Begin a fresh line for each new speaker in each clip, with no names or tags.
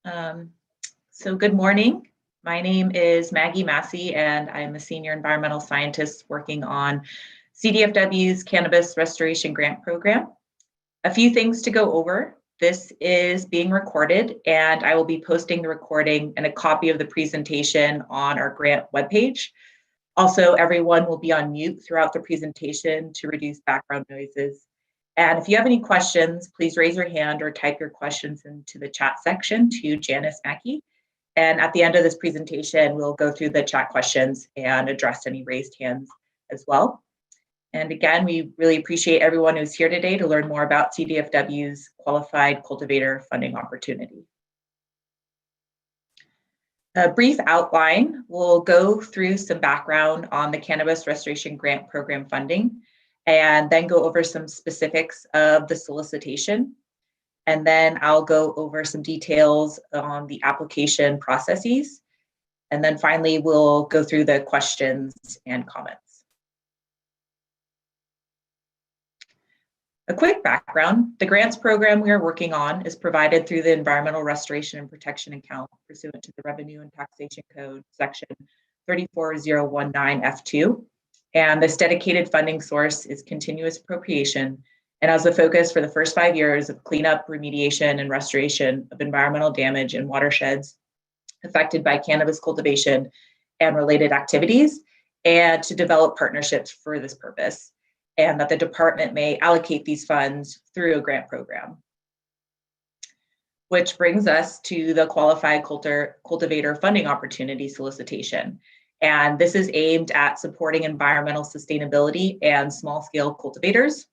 Um, so good morning. My name is Maggie Massey, and I'm a senior environmental scientist working on CDFW's Cannabis Restoration Grant Program. A few things to go over. This is being recorded, and I will be posting the recording and a copy of the presentation on our grant webpage. Also, everyone will be on mute throughout the presentation to reduce background noises. And if you have any questions, please raise your hand or type your questions into the chat section to Janice Mackey. And at the end of this presentation, we'll go through the chat questions and address any raised hands as well. And again, we really appreciate everyone who's here today to learn more about CDFW's Qualified Cultivator Funding Opportunity. A brief outline, we'll go through some background on the Cannabis Restoration Grant Program funding, and then go over some specifics of the solicitation. And then I'll go over some details on the application processes. And then finally, we'll go through the questions and comments. A quick background, the grants program we are working on is provided through the Environmental Restoration and Protection Account pursuant to the Revenue and Taxation Code, section 34019F2. And this dedicated funding source is continuous appropriation and has a focus for the first 5 years of cleanup, remediation, and restoration of environmental damage in watersheds affected by cannabis cultivation and related activities, and to develop partnerships for this purpose, and that the department may allocate these funds through a grant program. Which brings us to the Qualified Cultivator Funding Opportunity solicitation. And this is aimed at supporting environmental sustainability and small-scale cultivators.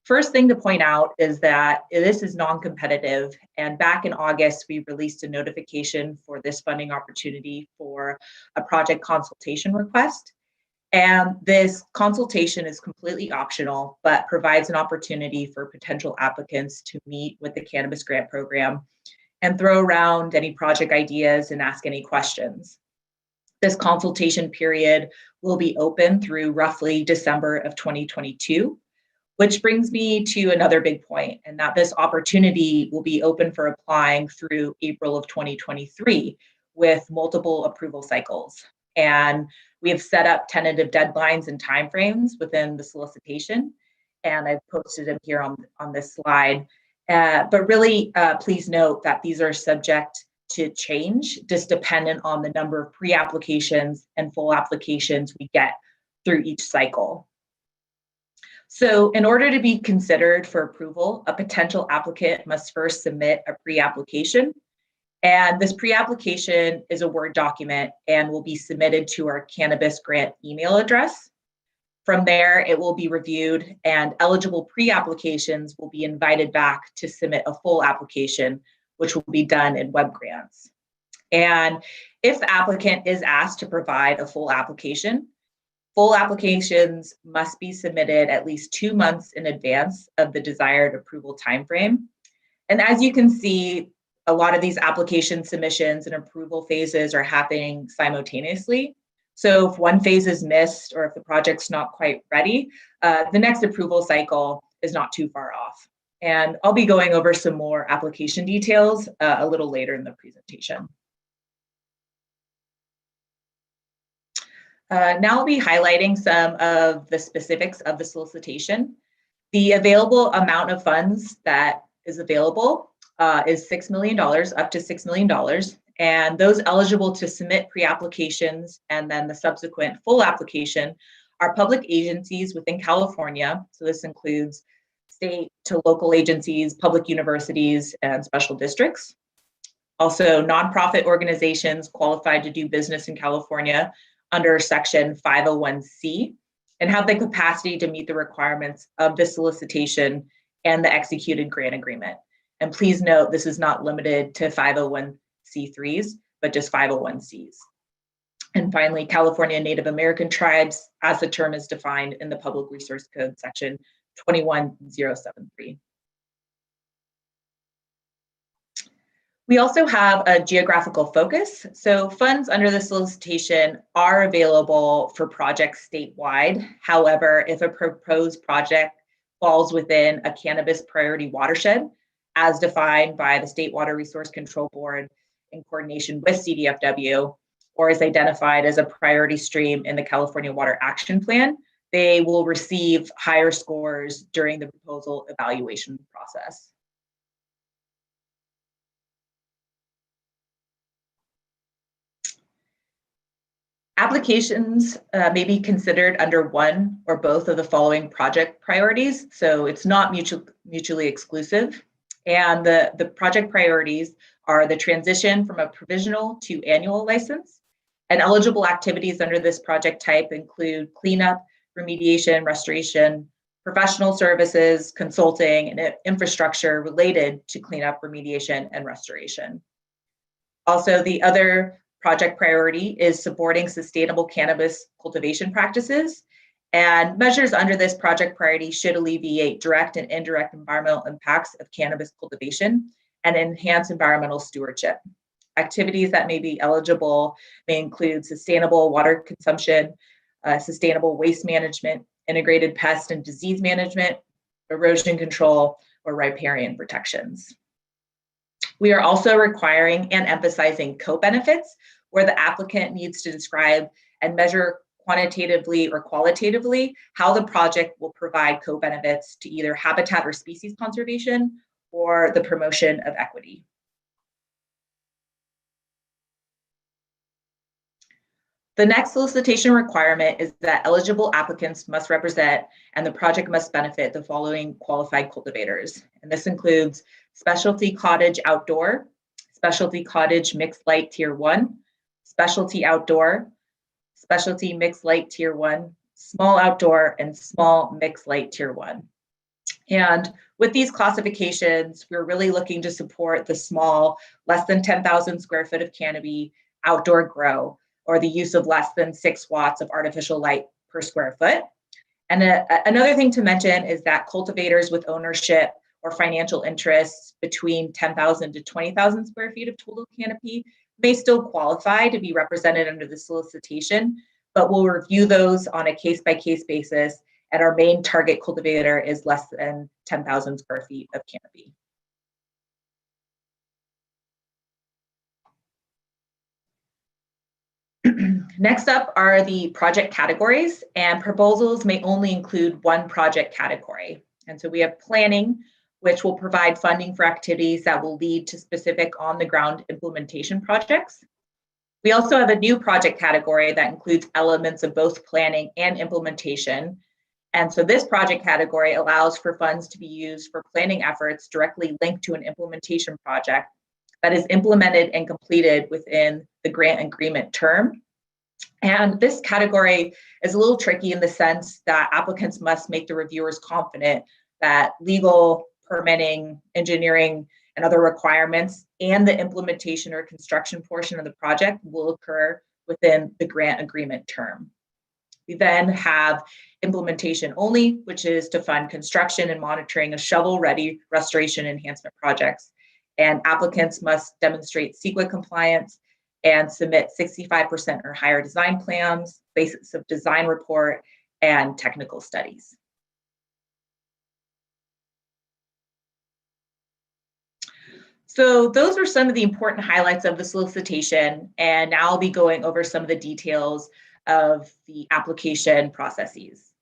First thing to point out is that this is non-competitive, and back in August, we released a notification for this funding opportunity for a project consultation request. And this consultation is completely optional, but provides an opportunity for potential applicants to meet with the Cannabis Grant Program and throw around any project ideas and ask any questions. This consultation period will be open through roughly December of 2022, which brings me to another big point, and that this opportunity will be open for applying through April of 2023 with multiple approval cycles. And we have set up tentative deadlines and timeframes within the solicitation, and I've posted them here on this slide. But really, please note that these are subject to change, just dependent on the number of pre-applications and full applications we get through each cycle. So in order to be considered for approval, a potential applicant must first submit a pre-application. And this pre-application is a Word document and will be submitted to our Cannabis Grant email address. From there, it will be reviewed, and eligible pre-applications will be invited back to submit a full application, which will be done in WebGrants. And if the applicant is asked to provide a full application, full applications must be submitted at least 2 months in advance of the desired approval timeframe. And as you can see, a lot of these application submissions and approval phases are happening simultaneously. So if one phase is missed or if the project's not quite ready, the next approval cycle is not too far off. And I'll be going over some more application details a little later in the presentation. Now I'll be highlighting some of the specifics of the solicitation. The available amount of funds that is available is $6 million, up to $6 million. And those eligible to submit pre-applications and then the subsequent full application are public agencies within California. So this includes state to local agencies, public universities, and special districts. Also, nonprofit organizations qualified to do business in California under Section 501C and have the capacity to meet the requirements of the solicitation and the executed grant agreement. And please note, this is not limited to 501c3s, but just 501cs. And finally, California Native American tribes, as the term is defined in the Public Resource Code, section 21073. We also have a geographical focus. So funds under the solicitation are available for projects statewide. However, if a proposed project falls within a cannabis priority watershed, as defined by the State Water Resource Control Board in coordination with CDFW, or is identified as a priority stream in the California Water Action Plan, they will receive higher scores during the proposal evaluation process. Applications may be considered under one or both of the following project priorities, so it's not mutually exclusive. And the project priorities are the transition from a provisional to annual license. And eligible activities under this project type include cleanup, remediation, restoration, professional services, consulting, and infrastructure related to cleanup, remediation, and restoration. Also, the other project priority is supporting sustainable cannabis cultivation practices, and measures under this project priority should alleviate direct and indirect environmental impacts of cannabis cultivation and enhance environmental stewardship. Activities that may be eligible may include sustainable water consumption, sustainable waste management, integrated pest and disease management, erosion control, or riparian protections. We are also requiring and emphasizing co-benefits, where the applicant needs to describe and measure quantitatively or qualitatively how the project will provide co-benefits to either habitat or species conservation or the promotion of equity. The next solicitation requirement is that eligible applicants must represent and the project must benefit the following qualified cultivators. And this includes specialty cottage outdoor, specialty cottage mixed light tier 1, specialty outdoor, specialty mixed light tier 1, small outdoor, and small mixed light tier 1. And with these classifications, we're really looking to support the small, less than 10,000 square foot of canopy outdoor grow, or the use of less than 6 watts of artificial light per square foot. And another thing to mention is that cultivators with ownership or financial interests between 10,000 to 20,000 square feet of total canopy may still qualify to be represented under the solicitation, but we'll review those on a case-by-case basis, and our main target cultivator is less than 10,000 square feet of canopy. Next up are the project categories, and proposals may only include one project category. And so we have planning, which will provide funding for activities that will lead to specific on-the-ground implementation projects. We also have a new project category that includes elements of both planning and implementation. And so this project category allows for funds to be used for planning efforts directly linked to an implementation project that is implemented and completed within the grant agreement term. And this category is a little tricky in the sense that applicants must make the reviewers confident that legal, permitting, engineering, and other requirements and the implementation or construction portion of the project will occur within the grant agreement term. We then have implementation only, which is to fund construction and monitoring of shovel-ready restoration enhancement projects. And applicants must demonstrate CEQA compliance and submit 65% or higher design plans, basis of design report, and technical studies. So those are some of the important highlights of the solicitation, and now I'll be going over some of the details of the application processes.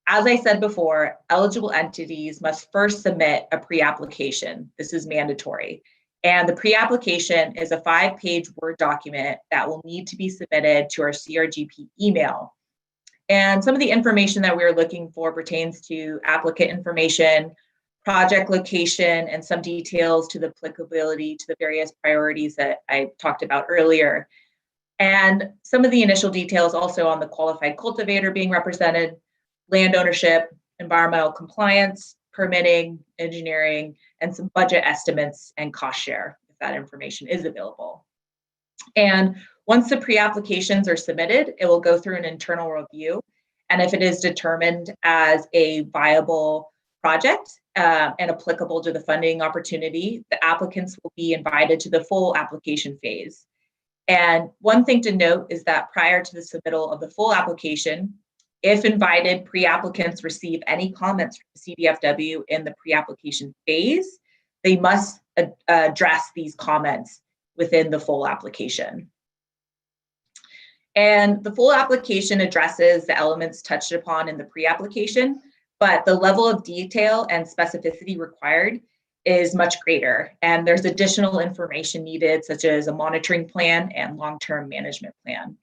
As I said before, eligible entities must first submit a pre-application. This is mandatory. And the pre-application is a 5-page Word document that will need to be submitted to our CRGP email. And some of the information that we're looking for pertains to applicant information, project location, and some details to the applicability to the various priorities that I talked about earlier. And some of the initial details also on the qualified cultivator being represented, land ownership, environmental compliance, permitting, engineering, and some budget estimates and cost share if that information is available. And once the pre-applications are submitted, it will go through an internal review. And if it is determined as a viable project and applicable to the funding opportunity, the applicants will be invited to the full application phase. And one thing to note is that prior to the submittal of the full application, if invited pre-applicants receive any comments from the CDFW in the pre-application phase, they must address these comments within the full application. And the full application addresses the elements touched upon in the pre-application, but the level of detail and specificity required is much greater. And there's additional information needed, such as a monitoring plan and long-term management plan.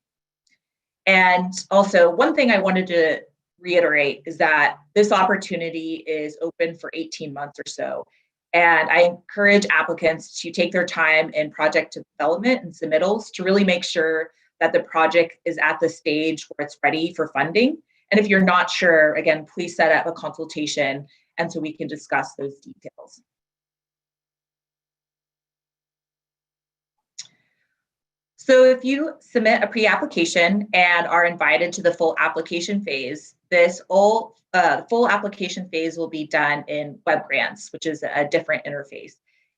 And also, one thing I wanted to reiterate is that this opportunity is open for 18 months or so. And I encourage applicants to take their time in project development and submittals to really make sure that the project is at the stage where it's ready for funding. And if you're not sure, again, please set up a consultation and so we can discuss those details. So if you submit a pre-application and are invited to the full application phase, this full application phase will be done in WebGrants, which is a different interface.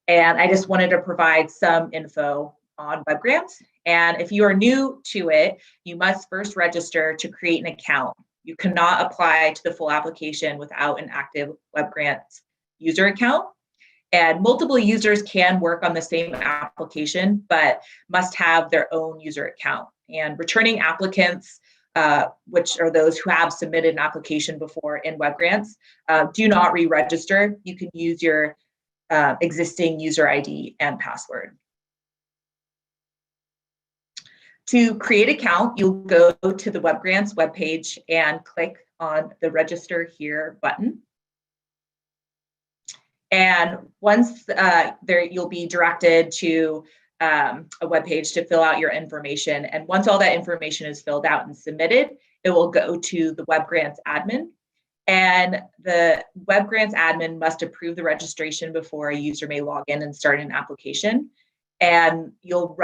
And I just wanted to provide some info on WebGrants. And if you are new to it, you must first register to create an account. You cannot apply to the full application without an active WebGrants user account. And multiple users can work on the same application, but must have their own user account. And returning applicants, which are those who have submitted an application before in WebGrants, do not re-register. You can use your existing user ID and password. To create an account, you'll go to the WebGrants webpage and click on the Register Here button. And once you'll be directed to a webpage to fill out your information. And once all that information is filled out and submitted, it will go to the WebGrants admin. And the WebGrants admin must approve the registration before a user may log in and start an application. And you'll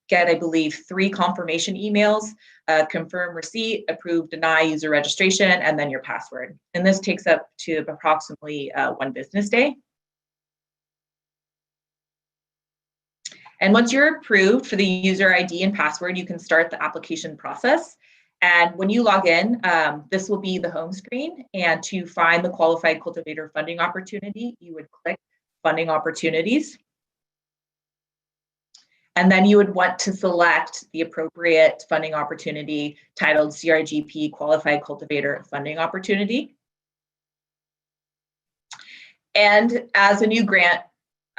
get, I believe, 3 confirmation emails: confirm receipt, approve, deny user registration, and then your password. And this takes up to approximately 1 business day. And once you're approved for the user ID and password, you can start the application process. And when you log in, this will be the home screen. And to find the qualified cultivator funding opportunity, you would click Funding Opportunities. And then you would want to select the appropriate funding opportunity titled CRGP Qualified Cultivator Funding Opportunity. And as a new grant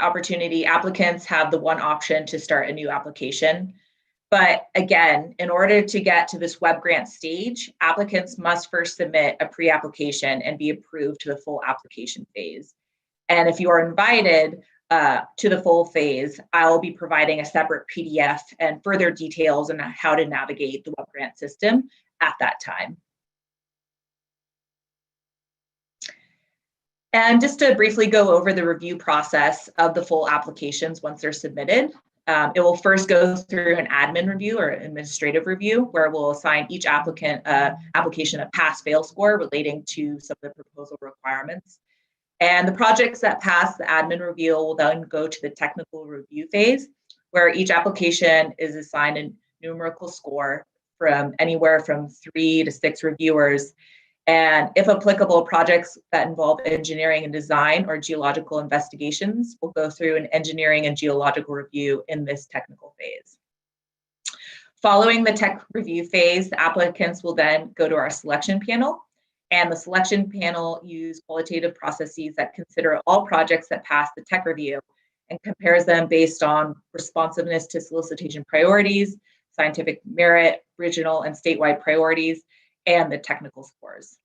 opportunity, applicants have the one option to start a new application. But again, in order to get to this WebGrant stage, applicants must first submit a pre-application and be approved to the full application phase. And if you are invited to the full phase, I'll be providing a separate PDF and further details on how to navigate the WebGrant system at that time. And just to briefly go over the review process of the full applications once they're submitted, it will first go through an admin review or administrative review, where we'll assign each application a pass-fail score relating to some of the proposal requirements. And the projects that pass the admin review will then go to the technical review phase, where each application is assigned a numerical score from anywhere from 3 to 6 reviewers. And if applicable, projects that involve engineering and design or geological investigations will go through an engineering and geological review in this technical phase. Following the tech review phase, the applicants will then go to our selection panel. And the selection panel use qualitative processes that consider all projects that pass the tech review and compares them based on responsiveness to solicitation priorities, scientific merit, regional and statewide priorities, and the technical scores.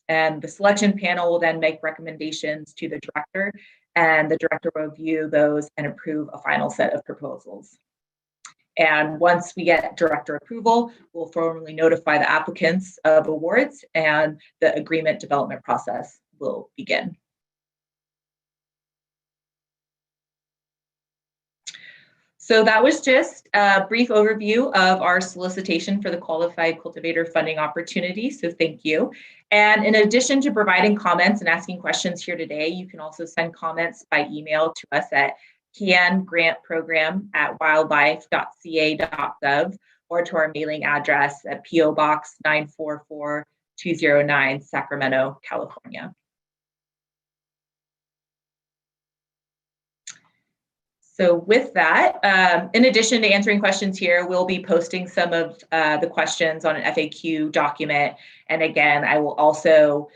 And the selection panel will then make recommendations to the director, and the director will review those and approve a final set of proposals. And once we get director approval, we'll formally notify the applicants of awards, and the agreement development process will begin. So that was just a brief overview of our solicitation for the Qualified Cultivator Funding Opportunity, so thank you. And in addition to providing comments and asking questions here today, you can also send comments by email to us at cangrantprogram@wildlife.ca.gov or to our mailing address at P.O. Box 944-209, Sacramento, California. So with that, in addition to answering questions here, we'll be posting some of the questions on an FAQ document. And again, I will also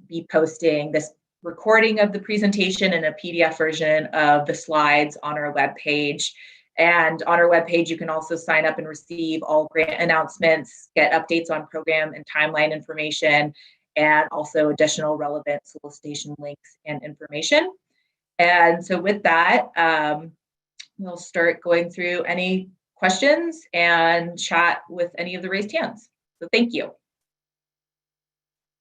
be posting this recording of the presentation and a PDF version of the slides on our webpage. And on our webpage, you can also sign up and receive all grant announcements, get updates on program and timeline information, and also additional relevant solicitation links and information. And so with that, we'll start going through any questions and chat with any of the raised hands. So thank you.